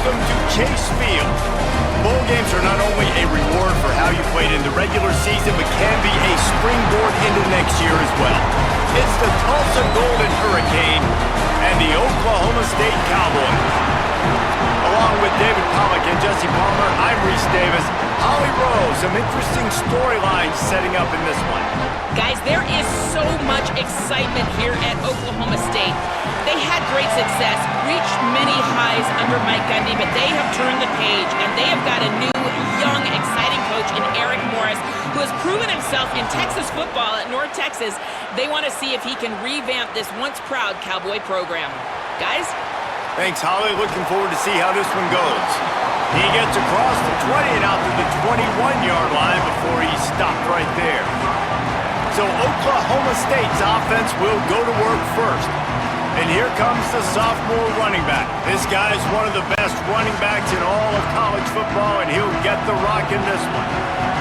welcome to Chase Field. Bowl games are not only a reward for how you played in the regular season, but can be a springboard into next year as well. It's the Tulsa Golden Hurricane and the Oklahoma State Cowboys. Along with David Pollack and Jesse Palmer, I'm Reese Davis. Holly Rose, some interesting storylines setting up in this one. Guys, there is so much excitement here at Oklahoma State. They had great success, reached many highs under Mike Gundy, but they have turned the page, and they have got a new, young, exciting coach in Eric Morris, who has proven himself in Texas football at North Texas. They want to see if he can revamp this once-proud Cowboy program. Guys? Thanks, Holly. Looking forward to see how this one goes. He gets across the 20 and out to the 21-yard line before he stopped right there. So Oklahoma State's offense will go to work first. And here comes the sophomore running back. This guy is one of the best running backs in all of college football, and he'll get the rock in this one.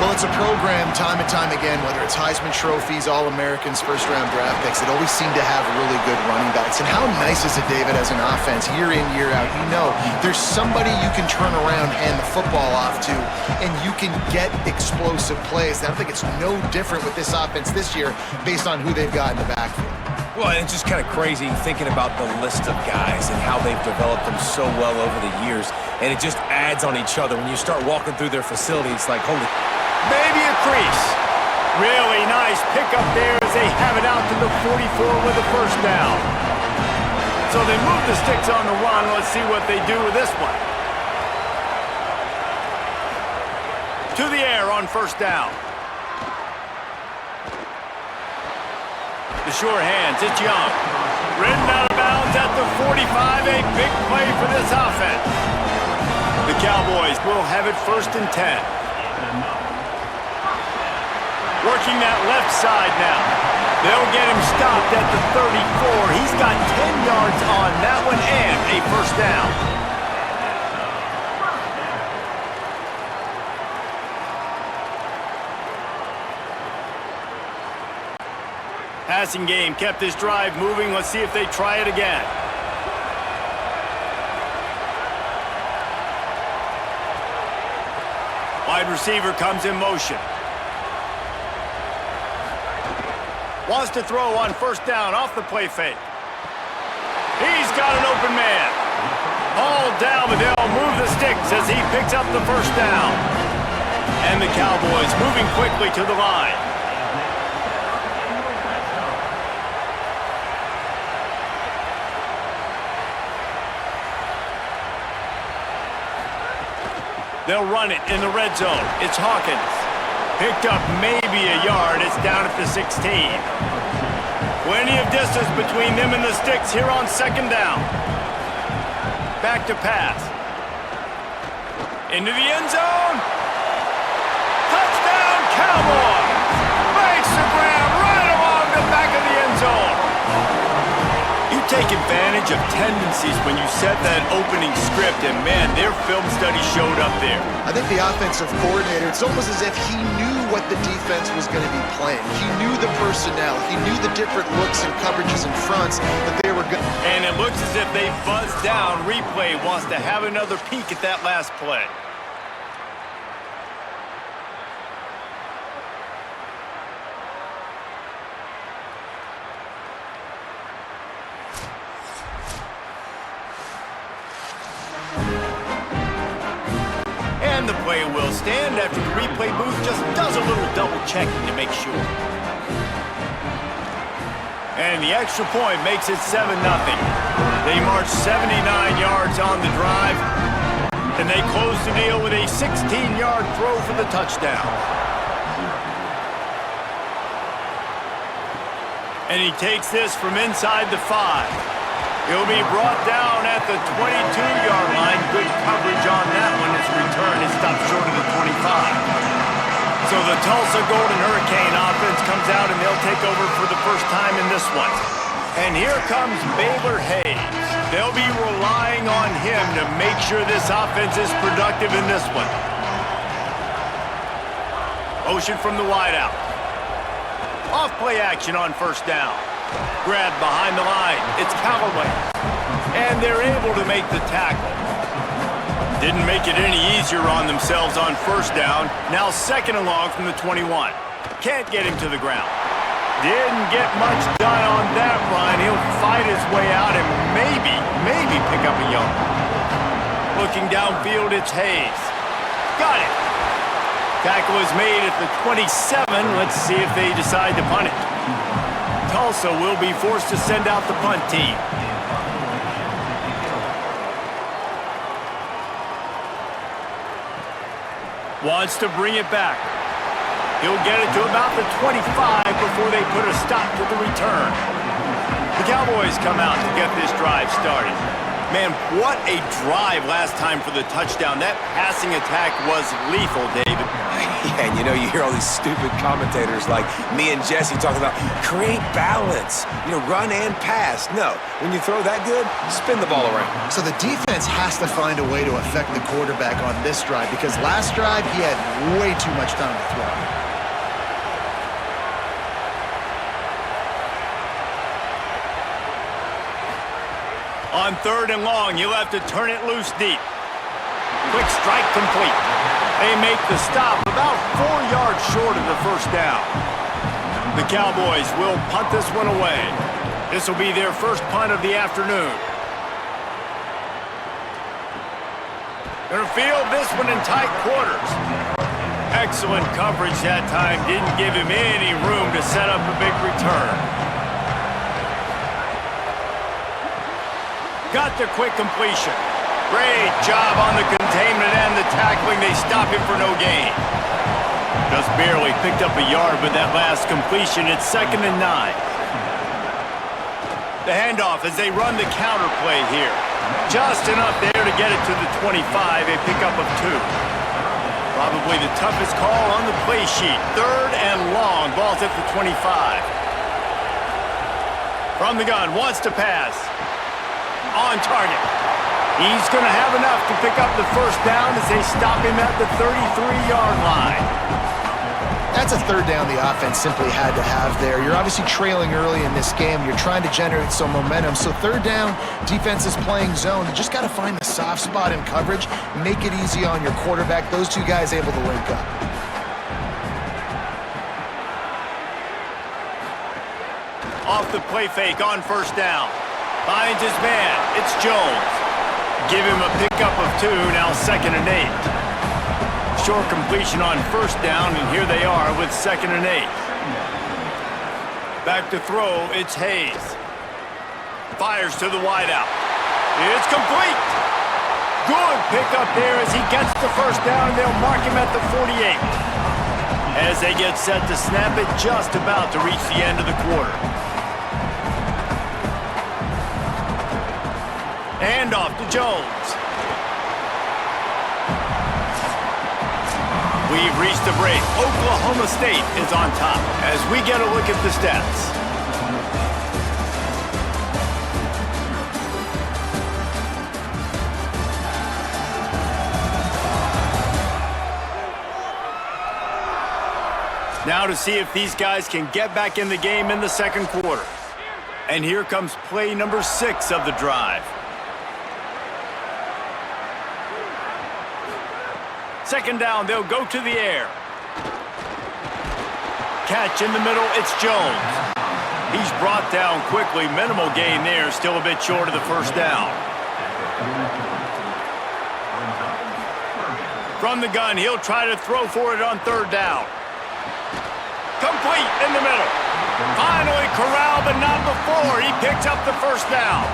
Well, it's a program time and time again, whether it's Heisman trophies, All-Americans, first-round draft picks, it always seemed to have really good running backs. And how nice is it, David, as an offense, year in, year out? You know, there's somebody you can turn around, hand the football off to, and you can get explosive plays. And I think it's no different with this offense this year based on who they've got in the backfield. Well, it's just kind of crazy thinking about the list of guys and how they've developed them so well over the years. And it just adds on each other. When you start walking through their facility, it's like, holy... Maybe a crease. Really nice pickup there as they have it out to the 44 with a first down. So they move the sticks on the run. Let's see what they do with this one. To the air on first down. The sure hands, it's Young. Ridden out of bounds at the 45, a big play for this offense. The Cowboys will have it 1st and 10. Working that left side now. They'll get him stopped at the 34. He's got 10 yards on that one and a first down. Passing game kept this drive moving. Let's see if they try it again. Wide receiver comes in motion. Wants to throw on first down off the play fake. He's got an open man. All down, but they'll move the sticks as he picks up the first down. And the Cowboys moving quickly to the line. They'll run it in the red zone. It's Hawkins. Picked up maybe a yard. It's down at the 16. Plenty of distance between them and the sticks here on second down. Back to pass. Into the end zone. Touchdown, Cowboys! Makes the grab right along the back of the end zone. You take advantage of tendencies when you set that opening script, and man, their film study showed up there. I think the offensive coordinator, it's almost as if he knew what the defense was going to be playing. He knew the personnel. He knew the different looks and coverages and fronts that they were going. And it looks as if they buzzed down. Replay wants to have another peek at that last play. And the play will stand after the replay booth just does a little double checking to make sure. And the extra point makes it 7-0. They march 79 yards on the drive, and they close the deal with a 16-yard throw for the touchdown. And he takes this from inside the 5. He'll be brought down at the 22-yard line. Good coverage on that one. His return is stopped short of the 25. So the Tulsa Golden Hurricane offense comes out, and they'll take over for the first time in this one. And here comes Baylor Hayes. They'll be relying on him to make sure this offense is productive in this one. Motion from the wideout. Off play action on first down. Grab behind the line. It's Callaway. And they're able to make the tackle. Didn't make it any easier on themselves on first down. Now second and long from the 21. Can't get him to the ground. Didn't get much done on that run. He'll fight his way out and maybe pick up a yard. Looking downfield, it's Hayes. Got it. Tackle is made at the 27. Let's see if they decide to punt it. Tulsa will be forced to send out the punt team. Wants to bring it back. He'll get it to about the 25 before they put a stop to the return. The Cowboys come out to get this drive started. Man, what a drive last time for the touchdown. That passing attack was lethal, David. Yeah, and you hear all these stupid commentators like me and Jesse talking about create balance, run and pass. No, when you throw that good, spin the ball around. So the defense has to find a way to affect the quarterback on this drive because last drive he had way too much time to throw. On third and long, you'll have to turn it loose deep. Quick strike complete. They make the stop about 4 yards short of the first down. The Cowboys will punt this one away. This will be their first punt of the afternoon. Gonna field this one in tight quarters. Excellent coverage that time. Didn't give him any room to set up a big return. Got the quick completion. Great job on the containment and the tackling. They stop him for no gain. Just barely picked up a yard with that last completion. It's 2nd and 9. The handoff as they run the counter play here. Just enough there to get it to the 25. A pickup of 2. Probably the toughest call on the play sheet. 3rd and long. Ball's at the 25. From the gun. Wants to pass. On target. He's going to have enough to pick up the first down as they stop him at the 33-yard line. That's a third down the offense simply had to have there. You're obviously trailing early in this game. You're trying to generate some momentum. So third down, defense is playing zone. You just got to find the soft spot in coverage, make it easy on your quarterback. Those two guys able to link up. Off the play fake on first down. Finds his man. It's Jones. Give him a pickup of 2, now 2nd and 8. Short completion on first down, and here they are with 2nd and 8. Back to throw, it's Hayes. Fires to the wideout. It's complete. Good pickup there as he gets the first down, and they'll mark him at the 48. As they get set to snap it, just about to reach the end of the quarter. Handoff to Jones. We've reached the break. Oklahoma State is on top as we get a look at the stats. Now to see if these guys can get back in the game in the second quarter. And here comes play number 6 of the drive. Second down, they'll go to the air. Catch in the middle, it's Jones. He's brought down quickly. Minimal gain there, still a bit short of the first down. From the gun, he'll try to throw for it on third down. Complete in the middle. Finally corralled, but not before. He picks up the first down.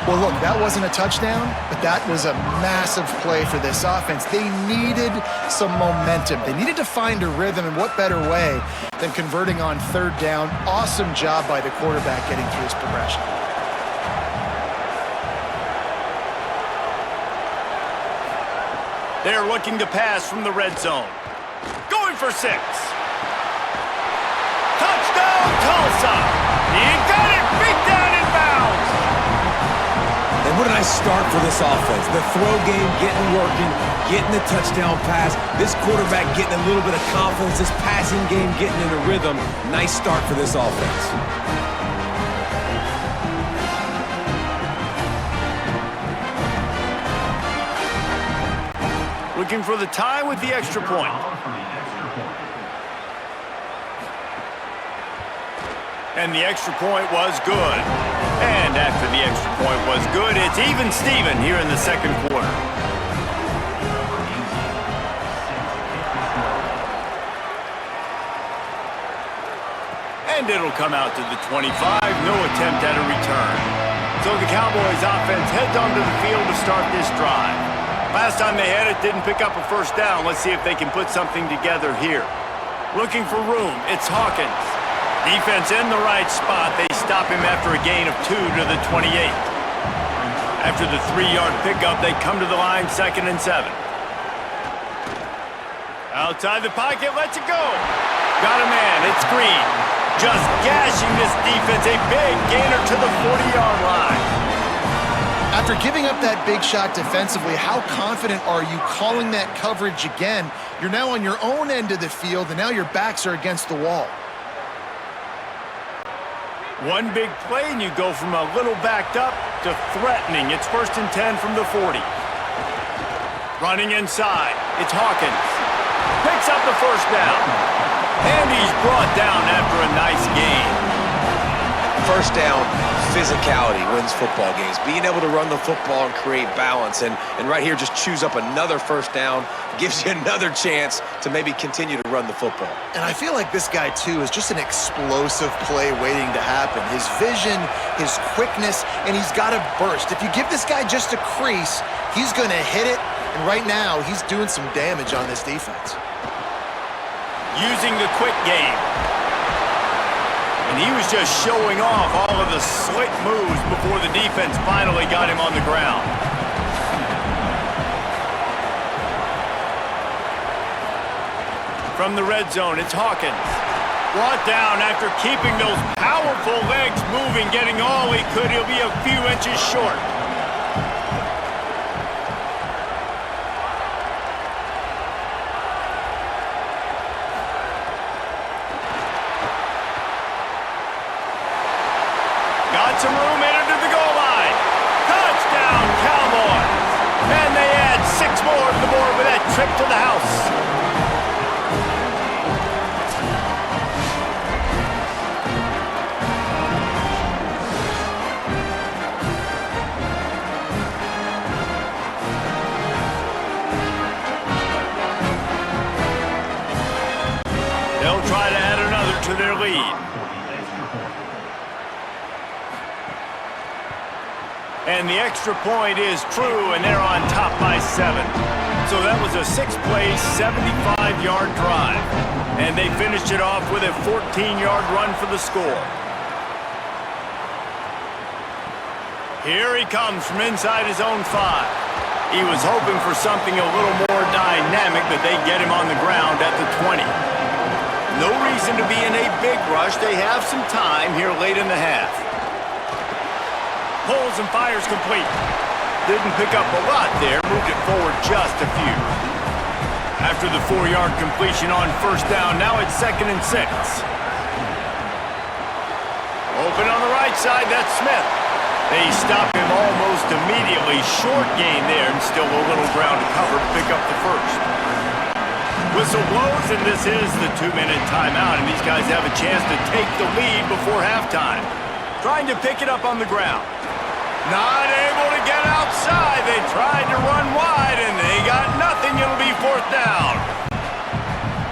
Well, look, that wasn't a touchdown, but that was a massive play for this offense. They needed some momentum. They needed to find a rhythm, and what better way than converting on third down. Awesome job by the quarterback getting through his progression. They're looking to pass from the red zone. Going for 6. Touchdown, Tulsa! He got it! Beat down in bounds! And what a nice start for this offense. The throw game getting working, getting the touchdown pass. This quarterback getting a little bit of confidence. This passing game getting in a rhythm. Nice start for this offense. looking for the tie with the extra point. And the extra point was good. And after the extra point was good, it's even Steven here in the second quarter. And it'll come out to the 25, no attempt at a return. So the Cowboys offense heads onto the field to start this drive. Last time they had it, didn't pick up a first down. Let's see if they can put something together here. Looking for room, it's Hawkins. Defense in the right spot. They stop him after a gain of 2 to the 28. After the 3-yard pickup, they come to the line, 2nd and 7. Outside the pocket, lets it go. Got a man, it's Green. Just gashing this defense, a big gainer to the 40-yard line. After giving up that big shot defensively, how confident are you calling that coverage again? You're now on your own end of the field, and now your backs are against the wall. One big play, and you go from a little backed up to threatening. It's 1st and 10 from the 40. Running inside, it's Hawkins. Picks up the first down. And he's brought down after a nice gain. First down, physicality wins football games. Being able to run the football and create balance. And right here, just choose up another first down. Gives you another chance to maybe continue to run the football. And I feel like this guy, too, is just an explosive play waiting to happen. His vision, his quickness, and he's got a burst. If you give this guy just a crease, he's going to hit it. And right now, he's doing some damage on this defense. Using the quick game. And he was just showing off all of the slick moves before the defense finally got him on the ground. From the red zone, it's Hawkins. Brought down after keeping those powerful legs moving, getting all he could. He'll be a few inches short. Got some room, entered to the goal line. Touchdown, Cowboys. And they add 6 more to the board with that trip to the house. They'll try to add another to their lead. And the extra point is true, and they're on top by 7. So that was a 6-play, 75-yard drive. And they finished it off with a 14-yard run for the score. Here he comes from inside his own 5. He was hoping for something a little more dynamic, but they get him on the ground at the 20. No reason to be in a big rush. They have some time here late in the half. Pulls and fires complete. Didn't pick up a lot there. Moved it forward just a few. After the 4-yard completion on first down, now it's 2nd and 6. Open on the right side, that's Smith. They stop him almost immediately. Short gain there, and still a little ground to cover to pick up the first. Whistle blows, and this is the 2-minute timeout, and these guys have a chance to take the lead before halftime. Trying to pick it up on the ground. Not able to get outside. They tried to run wide, and they got nothing. It'll be 4th down.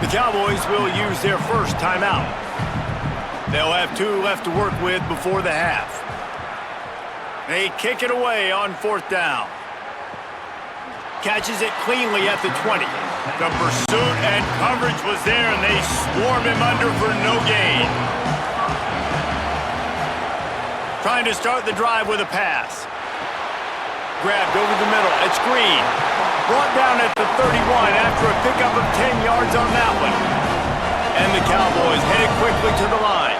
The Cowboys will use their first timeout. They'll have 2 left to work with before the half. They kick it away on 4th down. Catches it cleanly at the 20. The pursuit and coverage was there, and they swarm him under for no gain. Trying to start the drive with a pass. Grabbed over the middle. It's Green. Brought down at the 31 after a pickup of 10 yards on that one. And the Cowboys headed quickly to the line.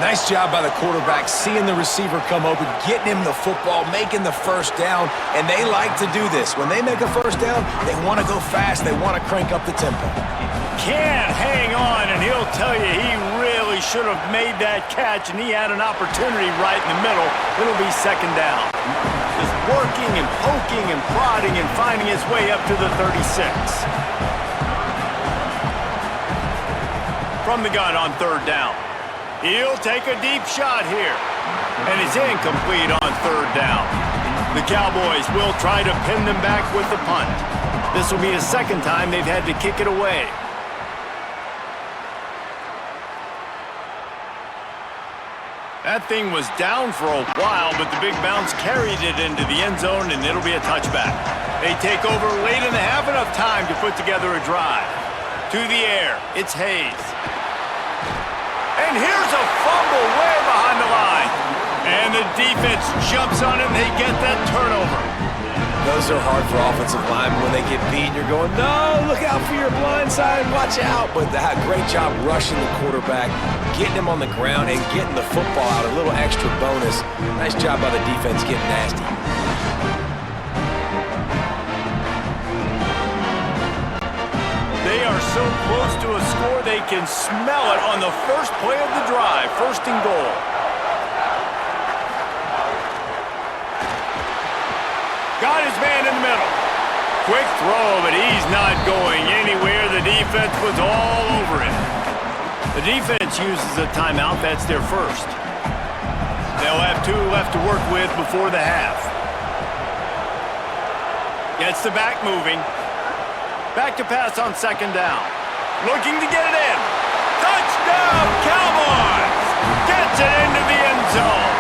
Nice job by the quarterback, seeing the receiver come open, getting him the football, making the first down, and they like to do this. When they make a first down, they want to go fast, they want to crank up the tempo. Can't hang on, and he'll tell you he really should have made that catch, and he had an opportunity right in the middle. It'll be 2nd down. just working and poking and prodding and finding his way up to the 36. From the gun on third down. He'll take a deep shot here. And it's incomplete on third down. The Cowboys will try to pin them back with the punt. This will be the second time they've had to kick it away. That thing was down for a while, but the big bounce carried it into the end zone, and it'll be a touchback. They take over late in the half, enough time to put together a drive. To the air, it's Hayes. And here's a fumble way behind the line. And the defense jumps on it, and they get that turnover. Those are hard for offensive linemen when they get beat. You're going, no, look out for your blind side, watch out. But that great job rushing the quarterback, getting him on the ground, and getting the football out. A little extra bonus. Nice job by the defense getting nasty. They are so close to a score, they can smell it on the first play of the drive. First and goal. Got his man in the middle. Quick throw, but he's not going anywhere. The defense was all over him. The defense uses a timeout. That's their first. They'll have 2 left to work with before the half. Gets the back moving. Back to pass on second down. Looking to get it in. Touchdown, Cowboys! Gets it into the end zone.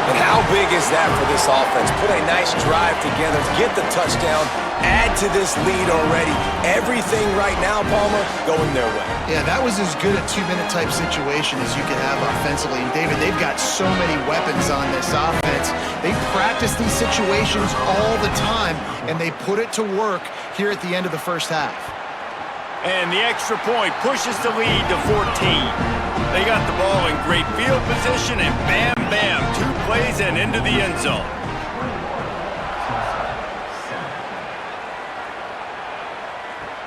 But how big is that for this offense? Put a nice drive together, get the touchdown, add to this lead already. Everything right now, Palmer, going their way. Yeah, that was as good a 2-minute type situation as you could have offensively. And David, they've got so many weapons on this offense. They practice these situations all the time, and they put it to work here at the end of the first half. And the extra point pushes the lead to 14. They got the ball in great field position, and bam, bam, 2 plays and into the end zone.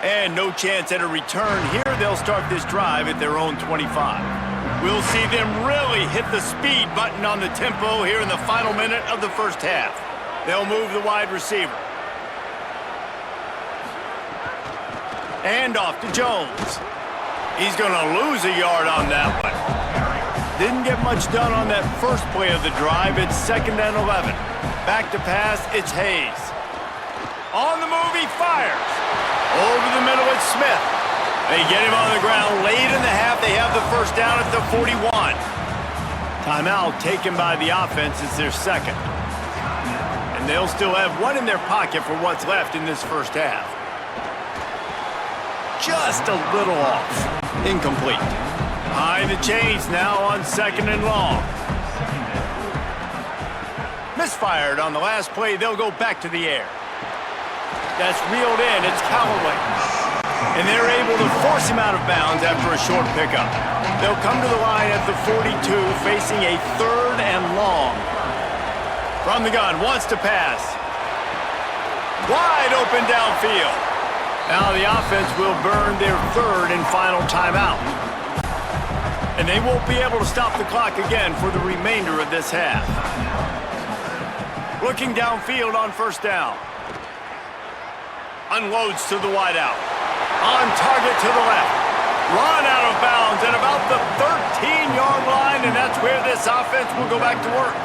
And no chance at a return here. They'll start this drive at their own 25. We'll see them really hit the speed button on the tempo here in the final minute of the first half. They'll move the wide receiver. And off to Jones. He's going to lose a yard on that one. Didn't get much done on that first play of the drive. It's 2nd and 11. Back to pass, it's Hayes. On the move, he fires. Over the middle, it's Smith. They get him on the ground late in the half. They have the first down at the 41. Timeout taken by the offense. It's their second. And they'll still have one in their pocket for what's left in this first half. Just a little off. Incomplete. Behind the chains now on 2nd and long. Misfired on the last play. They'll go back to the air. That's reeled in. It's Callaway. And they're able to force him out of bounds after a short pickup. They'll come to the line at the 42, facing a 3rd and long. From the gun, wants to pass. Wide open downfield. Now the offense will burn their 3rd and final timeout. And they won't be able to stop the clock again for the remainder of this half. Looking downfield on first down. Unloads to the wideout. On target to the left. Run out of bounds at about the 13-yard line, and that's where this offense will go back to work.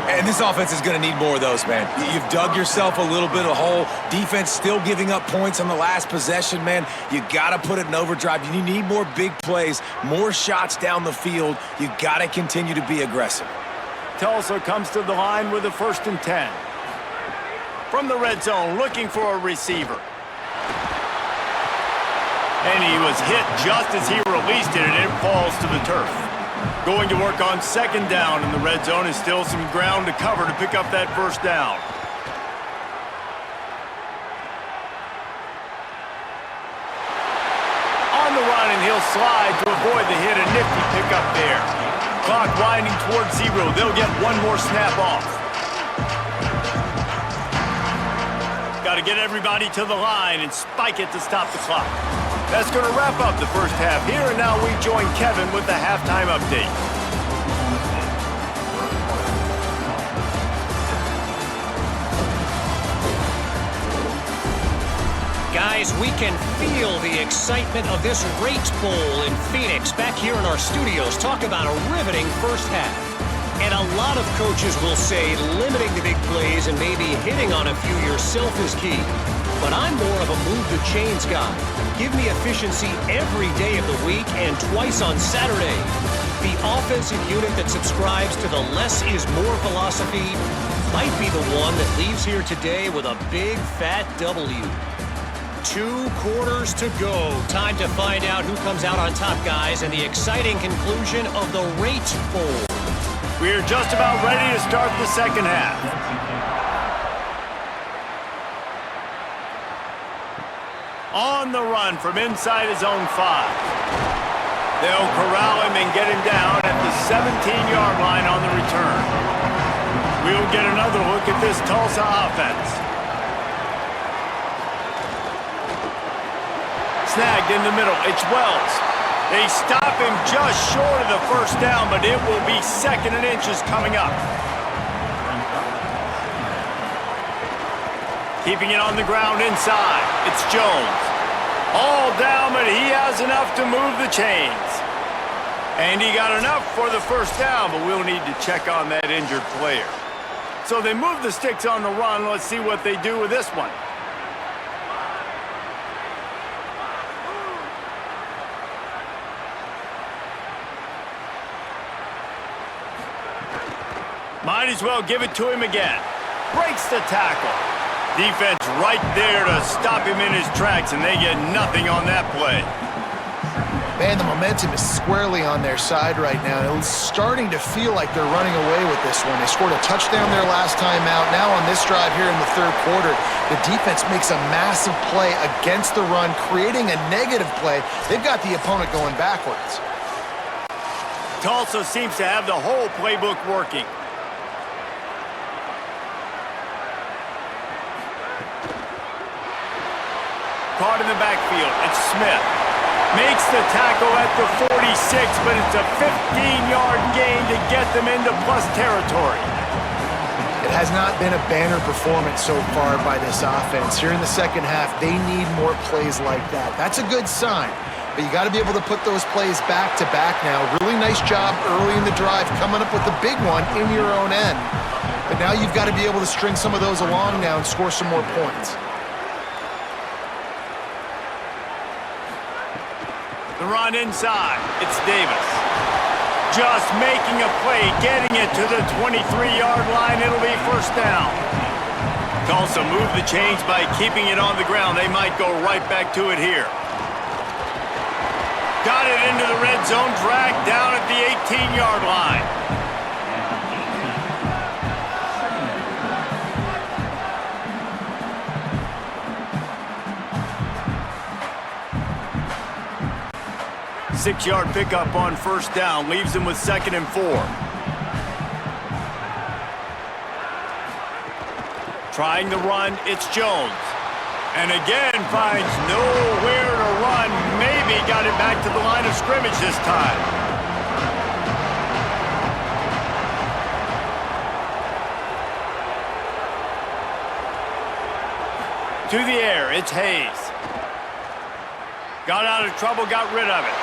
And this offense is going to need more of those, man. You've dug yourself a little bit of a hole. Defense still giving up points on the last possession, man. You got to put it in overdrive. You need more big plays, more shots down the field. You got to continue to be aggressive. Tulsa comes to the line with a 1st and 10. From the red zone, looking for a receiver. And he was hit just as he released it, and it falls to the turf. Going to work on 2nd down in the red zone, is still some ground to cover to pick up that first down. On the run, and he'll slide to avoid the hit. A nifty pickup there. Clock winding towards 0. They'll get one more snap off. Got to get everybody to the line and spike it to stop the clock. That's going to wrap up the first half here, and now we join Kevin with the halftime update. guys, we can feel the excitement of this Rate Bowl in Phoenix back here in our studios. Talk about a riveting first half. And a lot of coaches will say limiting the big plays and maybe hitting on a few yourself is key. But I'm more of a move the chains guy. Give me efficiency every day of the week and twice on Saturday. The offensive unit that subscribes to the less is more philosophy might be the one that leaves here today with a big fat W. 2 quarters to go. Time to find out who comes out on top, guys, and the exciting conclusion of the Rate Bowl. We're just about ready to start the second half. On the run from inside his own 5. They'll corral him and get him down at the 17-yard line on the return. We'll get another look at this Tulsa offense. Snagged in the middle. It's Wells. They stop him just short of the first down, but it will be 2nd and inches coming up. Keeping it on the ground inside. It's Jones. All down, but he has enough to move the chains. And he got enough for the first down, but we'll need to check on that injured player. So they move the sticks on the run. Let's see what they do with this one. Might as well give it to him again. Breaks the tackle. Defense right there to stop him in his tracks, and they get nothing on that play. Man, the momentum is squarely on their side right now. It's starting to feel like they're running away with this one. They scored a touchdown their last time out. Now on this drive here in the 3rd quarter, the defense makes a massive play against the run, creating a negative play. They've got the opponent going backwards. Tulsa seems to have the whole playbook working. Caught in the backfield. It's Smith. Makes the tackle at the 46, but it's a 15-yard gain to get them into plus territory. It has not been a banner performance so far by this offense. Here in the second half, they need more plays like that. That's a good sign, but you got to be able to put those plays back to back now. Really nice job early in the drive, coming up with a big one in your own end. But now you've got to be able to string some of those along now and score some more points. The run inside. It's Davis. Just making a play, getting it to the 23-yard line. It'll be first down. Tulsa moved the chains by keeping it on the ground. They might go right back to it here. Got it into the red zone, dragged down at the 18-yard line. Six-yard pickup on first down, leaves him with 2nd and 4. Trying the run, it's Jones. And again finds nowhere to run. Maybe got it back to the line of scrimmage this time. To the air, it's Hayes. Got out of trouble, got rid of it.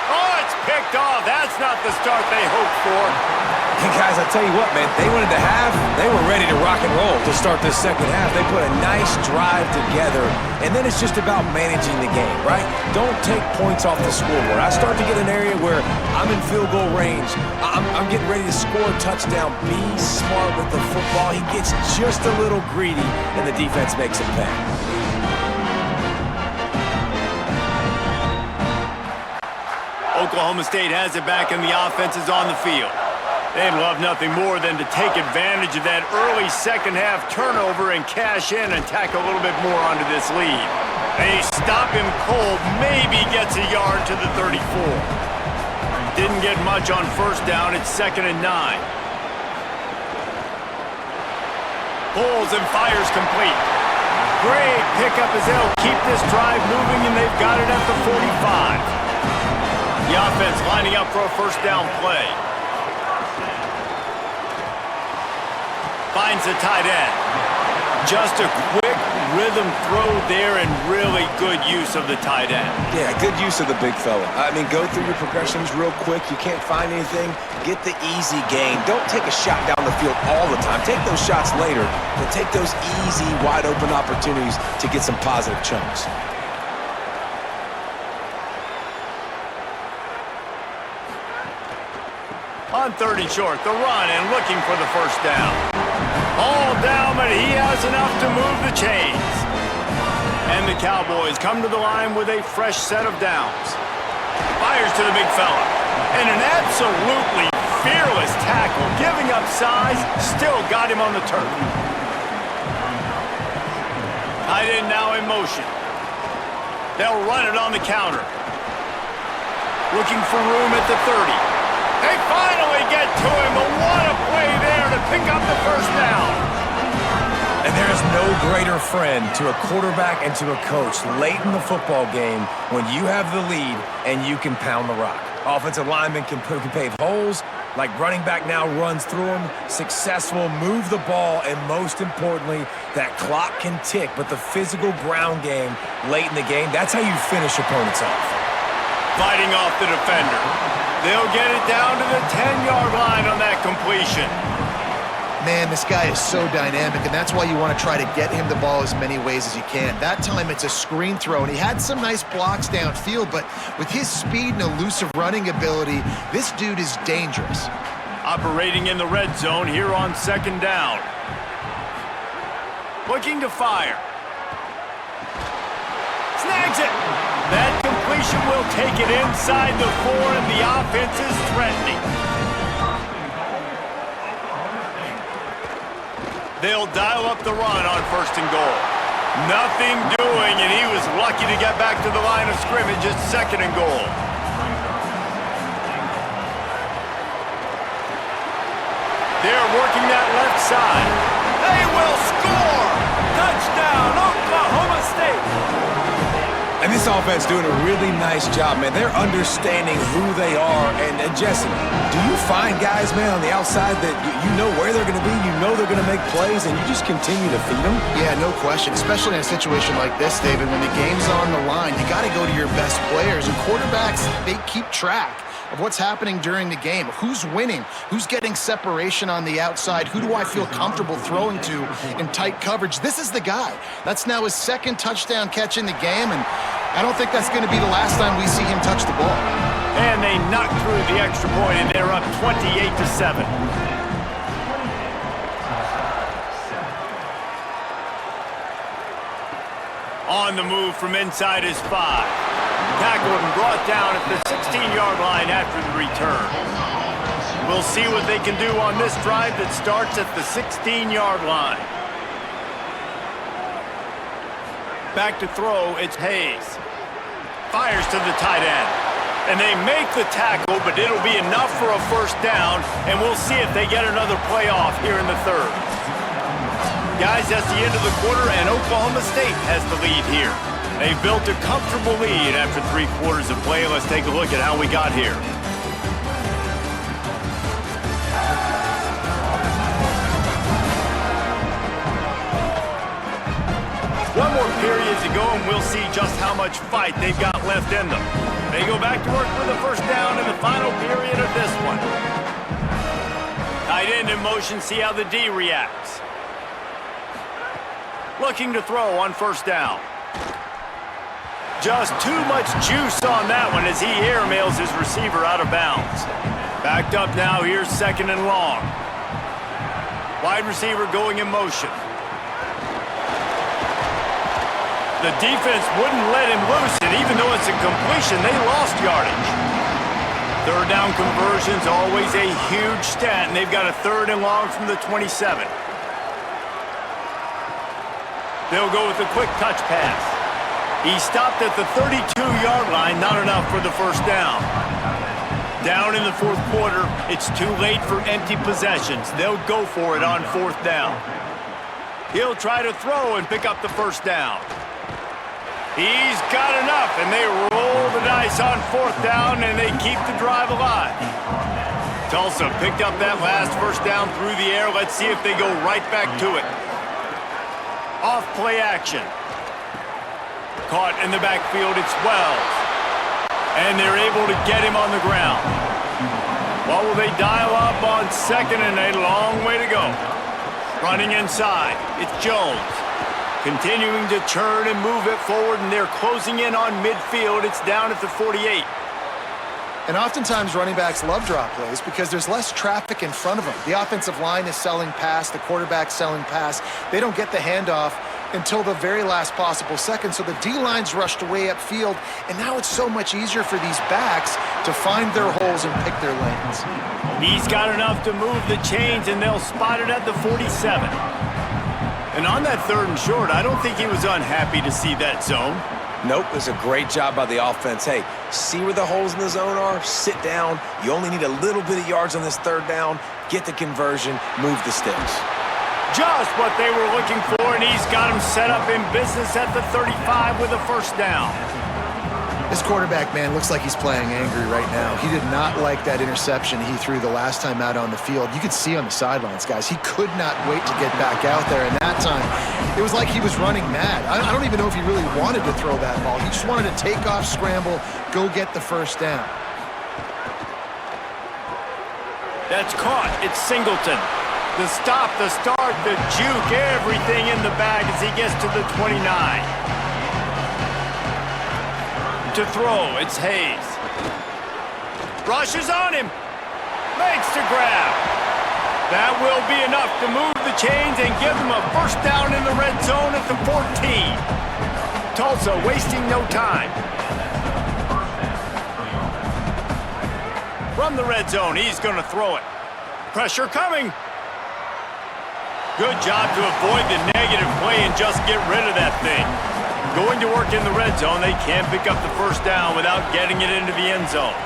Oh, it's picked off. That's not the start they hoped for. And guys, I tell you what, man, they wanted to have, they were ready to rock and roll to start this second half. They put a nice drive together, and then it's just about managing the game, right? Don't take points off the scoreboard. I start to get an area where I'm in field goal range. I'm getting ready to score a touchdown. Be smart with the football. He gets just a little greedy, and the defense makes him pay. Oklahoma State has it back and the offense is on the field. They'd love nothing more than to take advantage of that early second half turnover and cash in and tack a little bit more onto this lead. They stop him cold, maybe gets a yard to the 34. Didn't get much on first down, it's 2nd and 9. Pulls and fires complete. Great pickup as they'll keep this drive moving, and they've got it at the 45. The offense lining up for a first down play. Finds the tight end. Just a quick rhythm throw there and really good use of the tight end. Yeah, good use of the big fella. I mean, go through your progressions real quick. You can't find anything, get the easy gain. Don't take a shot down the field all the time. Take those shots later, but take those easy, wide-open opportunities to get some positive chunks. On 3rd and short, the run and looking for the first down. All down, but he has enough to move the chains. And the Cowboys come to the line with a fresh set of downs. Fires to the big fella. And an absolutely fearless tackle, giving up size, still got him on the turf. Tight end now in motion. They'll run it on the counter. Looking for room at the 30. They finally get to him, but what a play there to pick up the first down. And there is no greater friend to a quarterback and to a coach late in the football game when you have the lead and you can pound the rock. Offensive linemen can pave holes, like running back now runs through them, successful, move the ball, and most importantly, that clock can tick, but the physical ground game late in the game, that's how you finish opponents off. Fighting off the defender. They'll get it down to the 10-yard line on that completion. Man, this guy is so dynamic, and that's why you want to try to get him the ball as many ways as you can. That time, it's a screen throw, and he had some nice blocks downfield, but with his speed and elusive running ability, this dude is dangerous. Operating in the red zone here on 2nd down. Looking to fire. Snags it. That completion will take it inside the 4, and the offense is threatening. They'll dial up the run on 1st and goal. Nothing doing, and he was lucky to get back to the line of scrimmage at 2nd and goal. They're working that left side. They will score! Touchdown, Oklahoma State! And this offense doing a really nice job, man. They're understanding who they are. And Jesse, do you find guys, man, on the outside that you know where they're going to be, you know they're going to make plays, and you just continue to feed them? Yeah, no question, especially in a situation like this, David, when the game's on the line, you got to go to your best players. And quarterbacks, they keep track of what's happening during the game. Who's winning? Who's getting separation on the outside? Who do I feel comfortable throwing to in tight coverage? This is the guy. That's now his 2nd touchdown catch in the game, and I don't think that's going to be the last time we see him touch the ball. And they knock through the extra point, and they're up 28-7. On the move from inside his 5. Tackled and brought down at the 16-yard line after the return. We'll see what they can do on this drive that starts at the 16-yard line. Back to throw, it's Hayes. Fires to the tight end. And they make the tackle, but it'll be enough for a first down, and we'll see if they get another play off here in the 3rd. Guys, that's the end of the quarter, and Oklahoma State has the lead here. They've built a comfortable lead after 3 quarters of play. Let's take a look at how we got here. One more period to go, and we'll see just how much fight they've got left in them. They go back to work with the first down in the final period of this one. Tight end in motion, see how the D reacts. Looking to throw on 1st down. Just too much juice on that one as he airmails his receiver out of bounds. Backed up now, here's 2nd and long. Wide receiver going in motion. The defense wouldn't let him loose, and even though it's a completion, they lost yardage. 3rd down conversions, always a huge stat, and they've got a 3rd and long from the 27. They'll go with a quick touch pass. He stopped at the 32-yard line, not enough for the first down. Down in the 4th quarter, it's too late for empty possessions. They'll go for it on 4th down. He'll try to throw and pick up the first down. He's got enough, and they roll the dice on 4th down, and they keep the drive alive. Tulsa picked up that last first down through the air. Let's see if they go right back to it. Off play action. Caught in the backfield, it's Wells. And they're able to get him on the ground. What will they dial up on second and a long way to go? Running inside, it's Jones. Continuing to turn and move it forward, and they're closing in on midfield. It's down at the 48. And oftentimes running backs love drop plays because there's less traffic in front of them. The offensive line is selling pass, the quarterback's selling pass. They don't get the handoff until the very last possible second, so the D-line's rushed away upfield, and now it's so much easier for these backs to find their holes and pick their lanes. He's got enough to move the chains, and they'll spot it at the 47. And on that 3rd and short, I don't think he was unhappy to see that zone. Nope, it was a great job by the offense. Hey, see where the holes in the zone are? Sit down. You only need a little bit of yards on this 3rd down. Get the conversion, move the sticks. Just what they were looking for, and he's got him set up in business at the 35 with a 1st down. This quarterback, man, looks like he's playing angry right now. He did not like that interception he threw the last time out on the field. You could see on the sidelines, guys, he could not wait to get back out there. And that time, it was like he was running mad. I don't even know if he really wanted to throw that ball. He just wanted to take off, scramble, go get the 1st down. That's caught. It's Singleton. The stop, the start, the juke, everything in the bag as he gets to the 29. To throw, it's Hayes. Rushes on him. Makes the grab. That will be enough to move the chains and give them a 1st down in the red zone at the 14. Tulsa wasting no time. From the red zone, he's going to throw it. Pressure coming. Good job to avoid the negative play and just get rid of that thing. Going to work in the red zone, they can't pick up the 1st down without getting it into the end zone.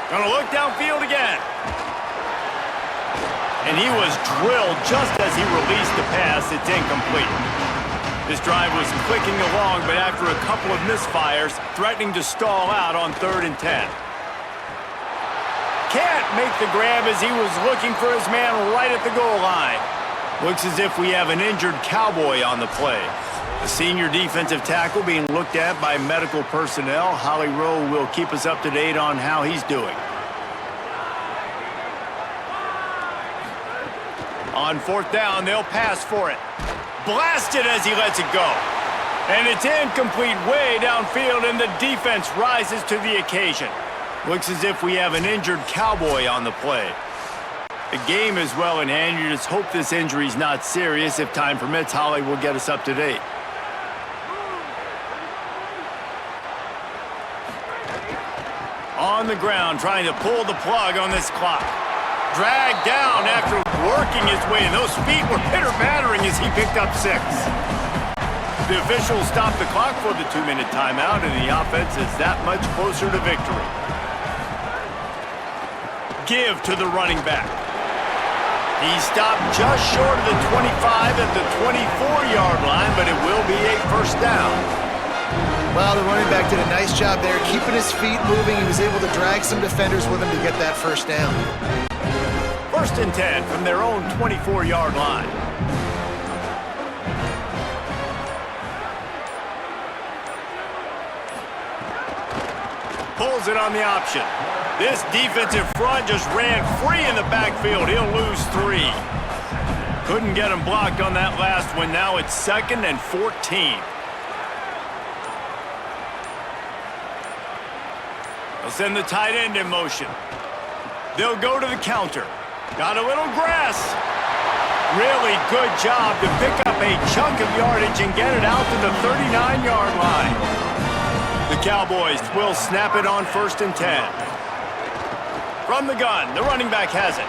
Gonna look downfield again. And he was drilled just as he released the pass. It's incomplete. This drive was clicking along, but after a couple of misfires, threatening to stall out on 3rd and 10. Can't make the grab as he was looking for his man right at the goal line. Looks as if we have an injured Cowboy on the play. The senior defensive tackle being looked at by medical personnel. Holly Rowe will keep us up to date on how he's doing. On 4th down, they'll pass for it. Blasted as he lets it go. And it's incomplete way downfield, and the defense rises to the occasion. Looks as if we have an injured Cowboy on the play. The game is well in hand. You just hope this injury's not serious. If time permits, Holly will get us up to date. On the ground, trying to pull the plug on this clock. Dragged down after working his way, and those feet were pitter-pattering as he picked up 6. The officials stopped the clock for the 2-minute timeout, and the offense is that much closer to victory. Give to the running back. He stopped just short of the 25 at the 24-yard line, but it will be a 1st down. Well, the running back did a nice job there, keeping his feet moving. He was able to drag some defenders with him to get that 1st down. 1st and 10 from their own 24-yard line. Pulls it on the option. This defensive front just ran free in the backfield. He'll lose 3. Couldn't get him blocked on that last one. Now it's 2nd and 14. They'll send the tight end in motion. They'll go to the counter. Got a little grass. Really good job to pick up a chunk of yardage and get it out to the 39-yard line. The Cowboys will snap it on 1st and 10. From the gun, the running back has it.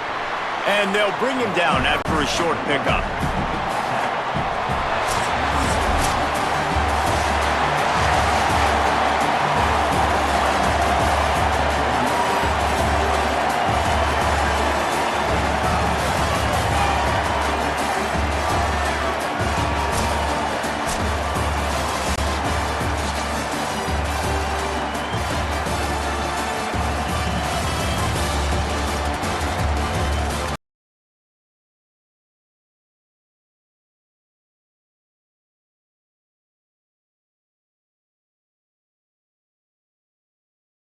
And they'll bring him down after a short pickup.